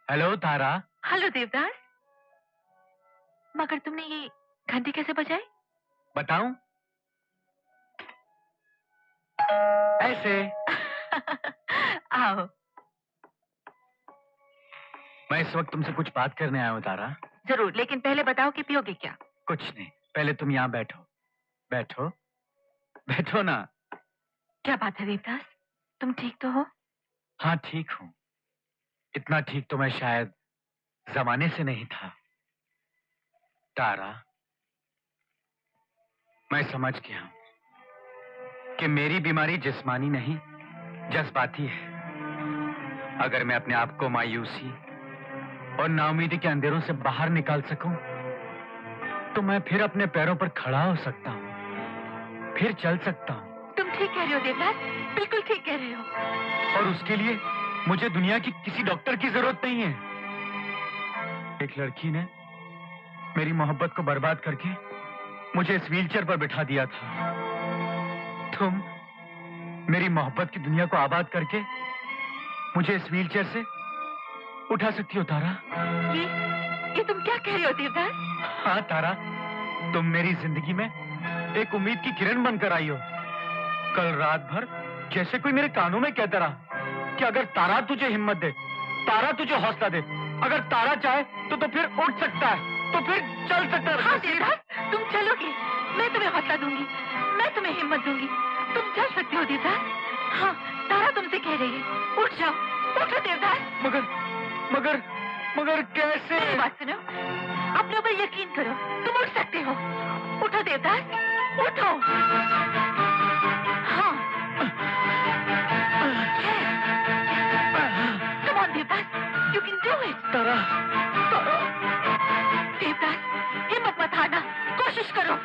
Hello तारा। Hello Devdas. मगर तुमने ये घंटी कैसे बजाई? बताऊं? ऐसे। आओ। मैं इस वक्त तुमसे कुछ बात करने आया हूँ तारा। जरूर, लेकिन पहले बताओ कि पियोगे क्या? कुछ नहीं, पहले तुम यहाँ बैठो। बैठो बैठो ना। क्या बात है देवदास, तुम ठीक तो हो? हाँ ठीक हूँ। इतना ठीक तो मैं शायद जमाने से नहीं था। तारा, मैं समझ गया हूं कि मेरी बीमारी जिस्मानी नहीं जज्बाती है। अगर मैं अपने आप को मायूसी और नाउमीदी के अंधेरों से बाहर निकाल सकूं तो मैं फिर अपने पैरों पर खड़ा हो सकता हूं, फिर चल सकता हूं। तुम ठीक कह रहे हो देवदास, बिल्कुल ठीक कह रहे हो। और उसके लिए मुझे दुनिया की किसी डॉक्टर की जरूरत नहीं है। एक लड़की ने मेरी मोहब्बत को बर्बाद करके मुझे इस व्हीलचेयर पर बिठा दिया था। तुम मेरी मोहब्बत की दुनिया को आबाद करके मुझे इस व्हीलचेयर से उठा सकती हो तारा। ये तुम क्या कह रहे हो देवदास? हाँ तारा, तुम मेरी जिंदगी में एक उम्मीद की किरण बनकर आई हो। कल रात भर जैसे कोई मेरे कानों में कहता रहा कि अगर तारा तुझे हिम्मत दे, तारा तुझे हौसला दे, अगर तारा चाहे तो फिर उठ सकता है, तो फिर चल सकता है। हाँ देवदास, तुम चलोगे, मैं तुम्हें हौसला दूंगी, मैं तुम्हें हिम्मत दूंगी, तुम चल सकते हो देवदास। हाँ, तारा तुमसे कह रही है, उठ जाओ, उठो देवदास। मगर मगर कैसे? मेरी बात सुनो, अपने ऊपर यकीन करो, तुम उठ सकते हो। उठो देवदास, उठो। हाँ, come on Devdas, you can do it। तारा, देवदास, हिम्मत मत हारना, कोशिश करो।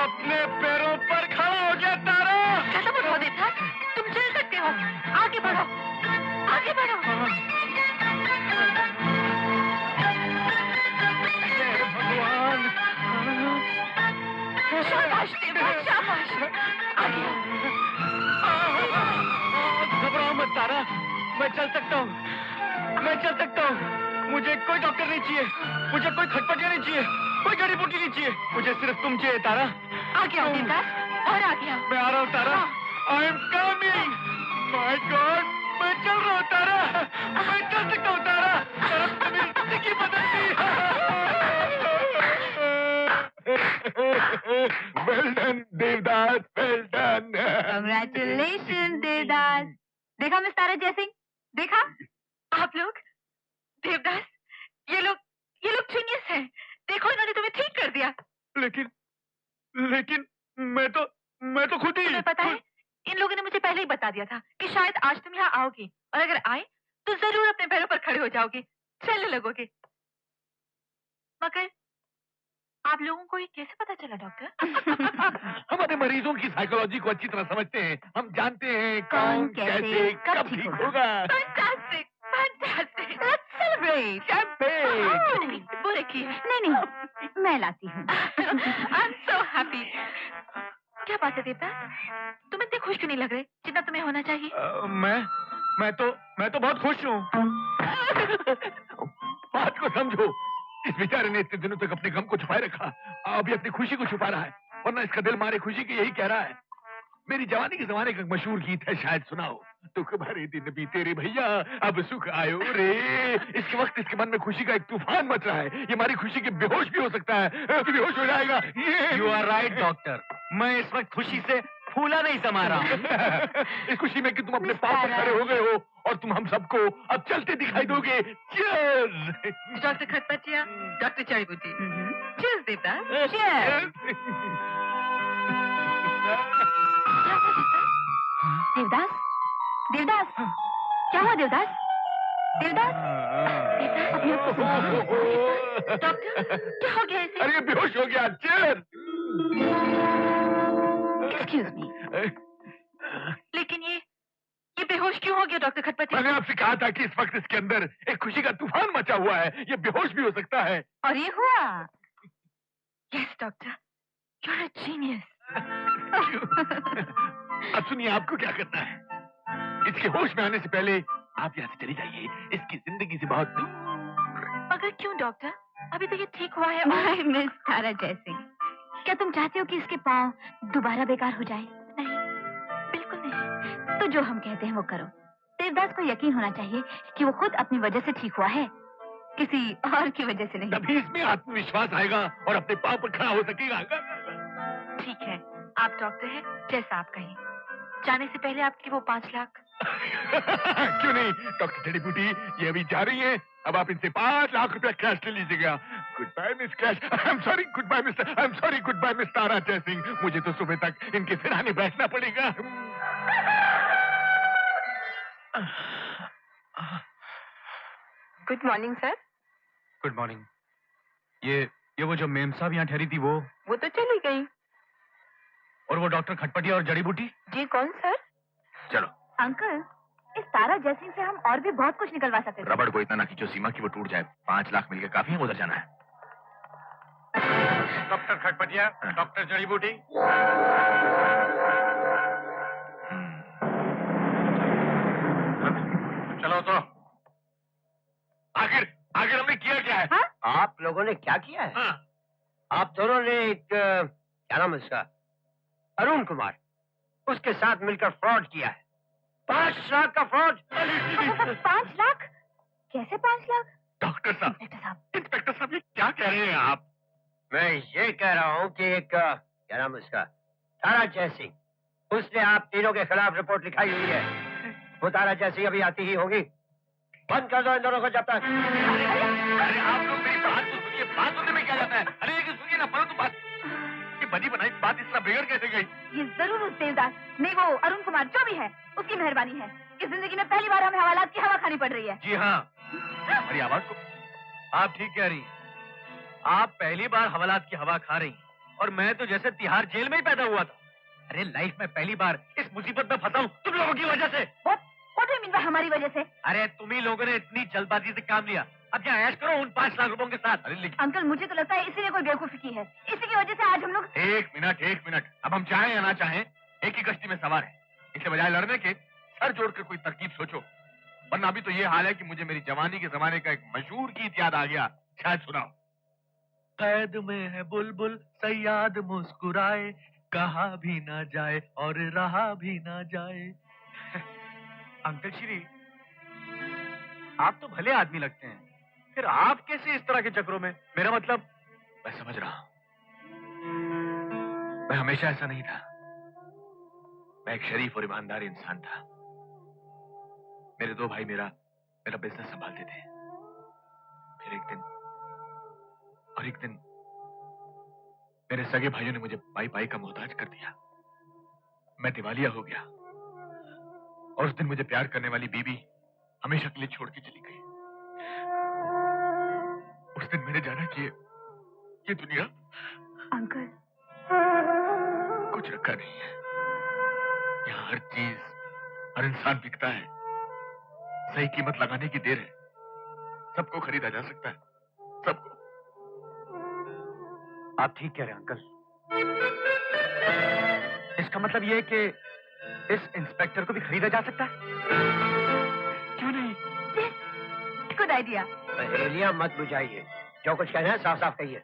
अपने पैरों पर खड़ा हो गया तारा। कदम उठाओ देवदास, तुम चल सकते हो, आगे बढ़ो, आगे बढ़ो। भगवान, शाबाश देवदास, शाबाश, आगे घबराओ मत तारा, मैं चल सकता हूँ, मैं चल सकता हूँ। मुझे कोई डॉक्टर नहीं चाहिए, मुझे कोई खटपटिया नहीं चाहिए, कोई जड़ी बूटी नहीं चाहिए, मुझे सिर्फ तुम चाहिए तारा। आगे आओ देवदास, और आगे आओ। मैं आ रहा हूँ Tara, I am coming. My God, मैं चल रहा हूँ तारा, मैं चल सकता हूँ तारा। तारा, तुमने मेरी जिंदगी बदल दी। Well done Devdas, well done. Congratulations Devdas. देखा मिस तारा जयसिंह, देखा? आप लोग, देवदास, ये लोग जीनियस हैं। देखो, इन्होंने तुम्हें ठीक कर दिया। लेकिन मैं तो खुद ही। तुम्हें पता है, इन लोगों ने मुझे पहले ही बता दिया था कि शायद आज तुम यहाँ आओगे, और अगर आए तो जरूर अपने पैरों पर खड़े हो जाओगे, चलने लगोगे। मगर आप लोगों को ये कैसे पता चला डॉक्टर? हमारे मरीजों की साइकोलॉजी को अच्छी तरह समझते हैं, हम जानते हैं कौन कैसे कब ठीक होगा। Fantastic, fantastic. Let's celebrate. Champagne. वो रखिए। नहीं, मैं लाती हूँ। I am so happy. क्या बात है देवता, तुम इतने खुश क्यों नहीं लग रहे जितना तुम्हें होना चाहिए? मैं तो बहुत खुश हूँ। बात को समझो, इस बेचारे ने इतने दिनों तक अपने गम को छुपाए रखा, अभी अपनी खुशी को छुपा रहा है, वरना इसका दिल मारे खुशी की यही कह रहा है। मेरी जवानी के जमाने का मशहूर गीत है, शायद सुनाओ। दुख भरे दिन बीते रे भैया, अब सुख आयो रे। इसके वक्त इसके मन में खुशी का एक तूफान मच रहा है। ये हमारी खुशी के बेहोश भी हो सकता है, बेहोश हो जाएगा। यू आर राइट डॉक्टर, मैं इस वक्त खुशी से फूला नहीं समा रहा हूँ। इस खुशी में कि तुम अपने पाँव पर खड़े हो गए हो और तुम हम सबको अब चलते दिखाई दोगे। Cheers. Doctor Khatpatiya, doctor Chaibooti. Cheers देवता, चीयर्स। देवदास, देवदास, क्या हुआ देवदास? देवदास, देवदास, अभी आपको डॉक्टर, क्या हो गया इसे? अरे बेहोश हो गया। चीयर्स। एक्सक्यूज मी, लेकिन ये बेहोश क्यों हो गया डॉक्टर खटपटी? मैंने आपसे कहा था कि इस वक्त इसके अंदर एक खुशी का तूफान मचा हुआ है, ये बेहोश भी हो सकता है। और ये हुआ? Yes doctor, you are a genius. अब सुनिए, आपको क्या करना है। इसके होश में आने से पहले आप यहाँ से चली जाइए, इसकी जिंदगी से बहुत दूर। मगर क्यों डॉक्टर? अभी तो ये ठीक हुआ है। माय मिस तारा जयसिंह, क्या तुम चाहते हो कि इसके पाँव दोबारा बेकार हो जाए? नहीं, बिल्कुल नहीं। तो जो हम कहते हैं वो करो। देवदास को यकीन होना चाहिए कि वो खुद अपनी वजह से ठीक हुआ है, किसी और की वजह से नहीं। तभी इसमें आत्मविश्वास आएगा और अपने पाँव पर खड़ा हो सकेगा। ठीक है, आप डॉक्टर हैं, जैसा आप कहें। जाने से पहले आपकी वो 5 लाख। क्यों नहीं डॉक्टर जड़ी बूटी, ये अभी जा रही है। अब आप इनसे 5 लाख रुपया कैश ले लीजिएगा। Goodbye miss cash. I am sorry, goodbye mister, I am sorry, goodbye miss Tara Jaisingh. मुझे तो सुबह तक इनके सिरहाने बैठना पड़ेगा। Good morning sir. Good morning. ये वो जो मेम साहब यहाँ ठहरी थी वो तो चली गई। और वो डॉक्टर खटपटिया और जड़ी बूटी? जी कौन सर? चलो। अंकल, इस तारा जयसिंह से हम और भी बहुत कुछ निकलवा सकते थे। रबड़ को इतना ना खींचो सीमा की वो टूट जाए। 5 लाख मिलकर काफी है, उधर जाना है। डॉक्टर खटपटिया, डॉक्टर जड़ी बूटी। चलो तो। आखिर हमने किया क्या है? हाँ? आप लोगों ने क्या किया है? हाँ। आप दोनों ने एक क्या नाम है उसका, अरुण कुमार, उसके साथ मिलकर फ्रॉड किया है। 5 लाख का फ्रॉड। 5 लाख? कैसे 5 लाख? डॉक्टर साहब, इंस्पेक्टर साहब, ये क्या कह रहे हैं आप? मैं ये कह रहा हूँ कि एक क्या नाम है उसका, तारा जयसिंह, उसने आप तीनों के खिलाफ रिपोर्ट लिखाई हुई है। वो तारा जयसिंह अभी आती ही होगी। बंद कर दो इन दोनों को जब तक। अरे आप लोग मेरी बात तो सुनिए, बात सुनने में क्या जाता है? अरे लेकिन सुनिए ना, परंतु बात, ये बनी बनाई बात इस तरह बिगड़ कैसे गई? ये जरूर उस देवदास, नहीं वो अरुण कुमार जो भी है, उसकी मेहरबानी है। इस जिंदगी में पहली बार हमें हवालात की हवा खानी पड़ रही है। जी हाँ, हमारी आवाज को आप ठीक कह रही हैं। आप पहली बार हवालात की हवा खा रही हैं। और मैं तो जैसे तिहाड़ जेल में ही पैदा हुआ था। अरे लाइफ में पहली बार इस मुसीबत में फंसा हूँ तुम लोगों की वजह से। What do you mean by हमारी वजह से? अरे तुम ही लोगों ने इतनी जल्दबाजी से काम लिया। अब क्या ऐश करो उन 5 लाख रुपयों के साथ। अरे लेकिन अंकल, मुझे तो लगता है इसी ने कोई बेवकूफी की है। इसी की वजह से आज हम लोग। एक मिनट, अब हम चाहें या ना चाहें एक ही कश्ती में सवार है। इसके बजाय लड़ने के सर जोड़कर कोई तरकीब सोचो, वरना अभी तो ये हाल है कि मुझे मेरी जवानी के जमाने का एक मशहूर गीत याद आ गया, शायद सुनाओ। कैद में है बुलबुल सयाद मुस्कुराए, कहा भी ना जाए और रहा भी ना जाए। अंकल श्री, आप तो भले आदमी लगते हैं, फिर आप कैसे इस तरह के चक्रों में? मेरा मतलब। मैं समझ रहा हूं, मैं हमेशा ऐसा नहीं था। मैं एक शरीफ और ईमानदार इंसान था। मेरे 2 भाई मेरा बिजनेस संभालते थे। फिर एक दिन मेरे सगे भाइयों ने मुझे पाई का मोहताज कर दिया। मैं दिवालिया हो गया और उस दिन मुझे प्यार करने वाली बीवी हमेशा के लिए छोड़ के चली गई। उस दिन मैंने जाना कि ये दुनिया अंकल, कुछ रखा नहीं है। यहाँ हर चीज, हर इंसान बिकता है। सही कीमत लगाने की देर है। सबको खरीदा जा सकता है, सबको। आप ठीक कह रहे हैं अंकल। इसका मतलब ये है कि इस इंस्पेक्टर को भी खरीदा जा सकता है? क्यों नहीं? Good idea. पहेलियां मत बुझाइए, जो कुछ कहना है साफ साफ कहिए।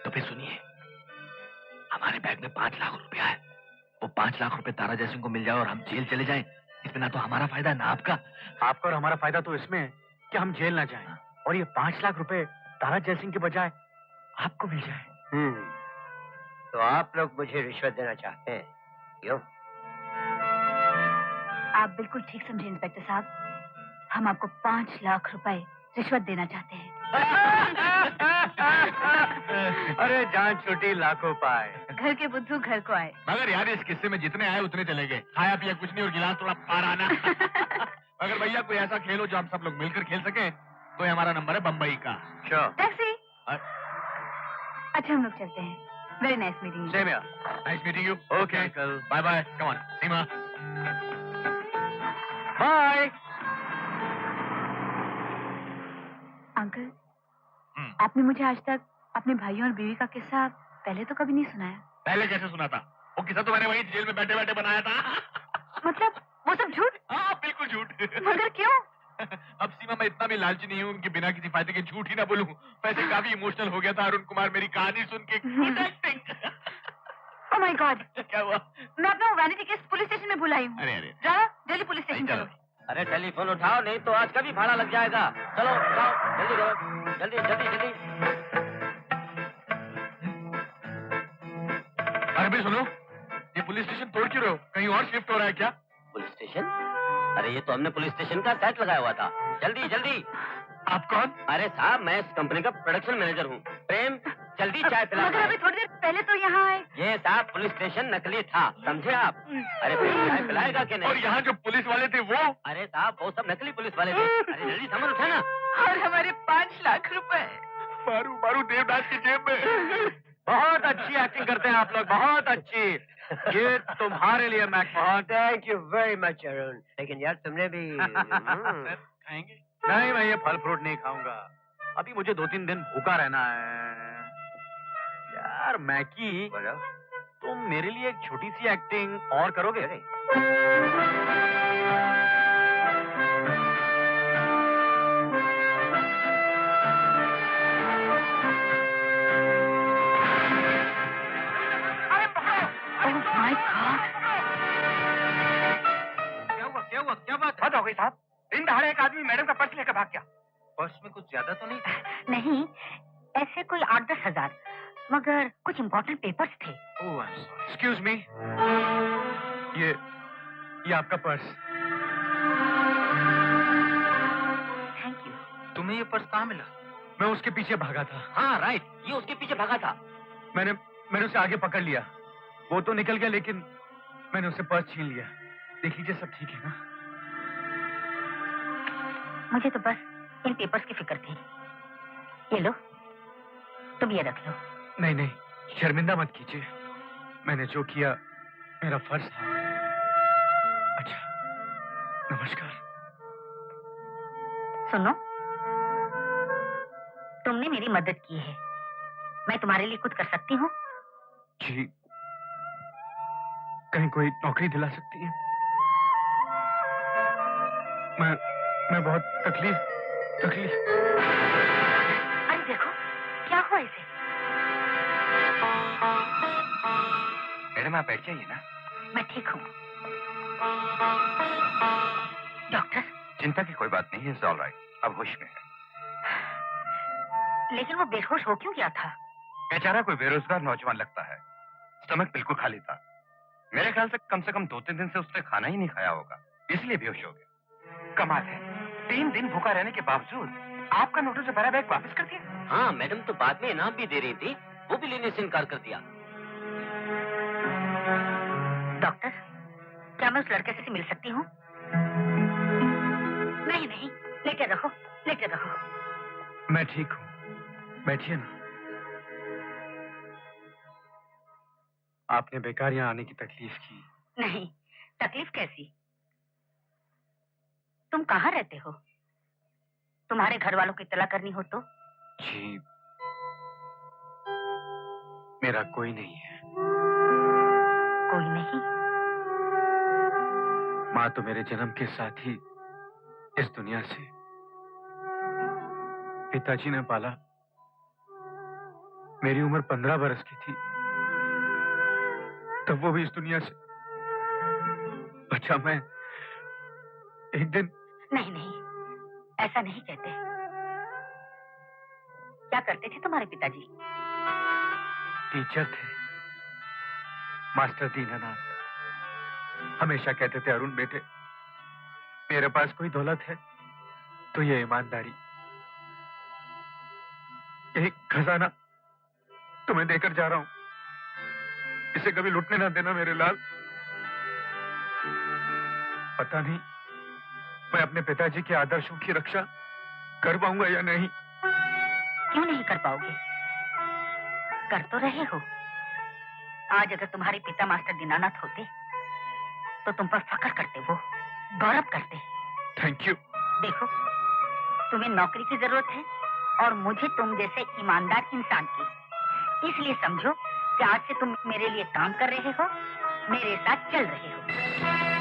तो फिर सुनिए, हमारे बैग में 5 लाख रुपया है। वो 5 लाख रुपए तारा जयसिंह को मिल जाए और हम जेल चले जाएं। इसमें ना तो हमारा फायदा है ना आपका। आपका और हमारा फायदा तो इसमें है कि हम जेल ना जाएं और ये 5 लाख रुपए तारा जयसिंह के बजाय आपको मिल जाए। तो आप लोग मुझे रिश्वत देना चाहते हैं, क्यों? आप बिल्कुल ठीक समझे इंस्पेक्टर साहब। हम आपको 5 लाख रुपए रिश्वत देना चाहते हैं। अरे जान छूटी लाखों पाए। घर के बुद्धू घर को आए। मगर यार इस किस्से में जितने आए उतने चले गए। खाया पिया कुछ नहीं और गिलास थोड़ा पार आना। अगर भैया कोई ऐसा खेल हो जो हम सब लोग मिलकर खेल सके तो ये हमारा नंबर है बम्बई का। टैक्सी। अच्छा हम लोग चलते हैं। Very nice meeting. Nice meeting you. Okay uncle, bye bye. Come on Seema. Bye. Uncle, आपने मुझे आज तक अपने भाइयों और बीवी का किस्सा पहले तो कभी नहीं सुनाया। पहले कैसे सुना था? वो किस्सा तो मैंने वही जेल में बैठे बैठे बनाया था। मतलब वो सब झूठ? हाँ बिल्कुल झूठ। मगर क्यों? अब सीमा, मैं इतना भी लालची नहीं हूँ कि बिना किसी फायदे के झूठ ही ना बोलूं। वैसे काफी इमोशनल हो गया था अरुण कुमार मेरी कहानी सुन के। Good acting. Oh my God, क्या हुआ? मैं अपना वैनिटी केस पुलिस स्टेशन में भुलाई हूँ। अरे अरे, जाओ जल्दी पुलिस स्टेशन चलो। चलो। अरे टेलीफोन उठाओ, नहीं तो आज का भी भाड़ा लग जाएगा। चलो उठाओ, जल्दी करो, जल्दी जल्दी जल्दी। अरे भी सुनो, ये पुलिस स्टेशन तोड़ क्यों रहे हो? कहीं और शिफ्ट हो रहा है क्या? Police station? अरे ये तो हमने पुलिस स्टेशन का सेट लगाया हुआ था। जल्दी जल्दी। आप कौन? अरे साहब, मैं इस कंपनी का प्रोडक्शन मैनेजर हूँ। प्रेम, जल्दी चाय पिला। मगर अभी थोड़ी देर पहले तो यहाँ आए। ये साहब पुलिस स्टेशन नकली था, समझे आप? अरे प्रेम चाय पिलाएगा कि और नहीं? यहाँ जो पुलिस वाले थे वो? अरे साहब वो सब नकली पुलिस वाले थे। अरे जल्दी सामान उठा ना। और हमारे 5 लाख रुपए। मारू मारू देवदास की जेब में। बहुत अच्छी एक्टिंग करते हैं आप लोग, बहुत अच्छी। ये तुम्हारे लिए McMahon. Thank you very much Arun. लेकिन यार तुमने भी सर, खाएंगे? नहीं, मैं ये फल फ्रूट नहीं खाऊंगा। अभी मुझे 2-3 दिन भूखा रहना है। यार मैकी, बोलो। तुम मेरे लिए एक छोटी सी एक्टिंग और करोगे? ओह माय गॉड, क्या हुआ क्या बात? हद हो गई साहब, दिन दहाड़े एक आदमी मैडम का पर्स लेकर भाग गया। पर्स में कुछ ज्यादा तो नहीं था? नहीं ऐसे कोई 8-10 हजार, मगर कुछ इम्पोर्टेंट पेपर्स थे। Oh I am sorry. Excuse me, ये आपका पर्स। Thank you. तुम्हें ये पर्स कहाँ मिला? मैं उसके पीछे भागा था। हाँ राइट, ये उसके पीछे भागा था। मैंने उसे आगे पकड़ लिया। वो तो निकल गया, लेकिन मैंने उसे पर्स छीन लिया। देख लीजिए सब ठीक है ना? मुझे तो बस इन पेपर्स की फिक्र थी। ये लो, तुम ये रख लो। नहीं नहीं, शर्मिंदा मत कीजिए। मैंने जो किया मेरा फर्ज था। अच्छा, नमस्कार। सुनो, तुमने मेरी मदद की है, मैं तुम्हारे लिए कुछ कर सकती हूँ? जी, कहीं कोई नौकरी दिला सकती है? मैं बहुत तकलीफ। अरे देखो क्या हुआ इसे। मैडम आप बैठ जाइए ना। मैं ठीक हूँ। डॉक्टर? चिंता की कोई बात नहीं है, ऑल राइट, अब होश में है। लेकिन वो बेहोश हो क्यों गया था? बेचारा कोई बेरोजगार नौजवान लगता है। स्टमक बिल्कुल खाली था। मेरे ख्याल से कम 2-3 दिन से उसने खाना ही नहीं खाया होगा, इसलिए बेहोश हो गया। कमाल है, 3 दिन भूखा रहने के बावजूद आपका नोटिस से भरा बैग वापस कर दिया। हाँ मैडम तो बाद में इनाम भी दे रही थी, वो भी लेने से इनकार कर दिया। डॉक्टर, क्या मैं उस लड़के से मिल सकती हूँ? नहीं, लेटे रहो। मैं ठीक हूँ, बैठिए ना। आपने बेकार यहाँ आने की तकलीफ की। नहीं, तकलीफ कैसी? तुम कहाँ रहते हो? तुम्हारे घर वालों की इत्तला करनी हो तो? जी, मेरा कोई नहीं है। कोई नहीं? माँ तो मेरे जन्म के साथ ही इस दुनिया से। पिताजी ने पाला, मेरी उम्र 15 बरस की थी, तब वो भी इस दुनिया से। बच्चा मैं एक दिन। नहीं, ऐसा नहीं कहते। क्या करते थे तुम्हारे पिताजी? टीचर थे, मास्टर दीनानाथ। हमेशा कहते थे, अरुण बेटे, मेरे पास कोई दौलत है तो ये ईमानदारी। एक खजाना तुम्हें देकर जा रहा हूं, इसे कभी लुटने ना देना मेरे लाल। पता नहीं मैं अपने पिताजी के आदर्शों की रक्षा कर पाऊंगा या नहीं। क्यों नहीं कर पाओगे? कर तो रहे हो। आज अगर तुम्हारे पिता मास्टर दीनानाथ होते तो तुम पर फख्र करते वो। गौरव करते। Thank you. देखो, तुम्हें नौकरी की जरूरत है और मुझे तुम जैसे ईमानदार इंसान की। इसलिए समझो कि आज से तुम मेरे लिए काम कर रहे हो, मेरे साथ चल रहे हो।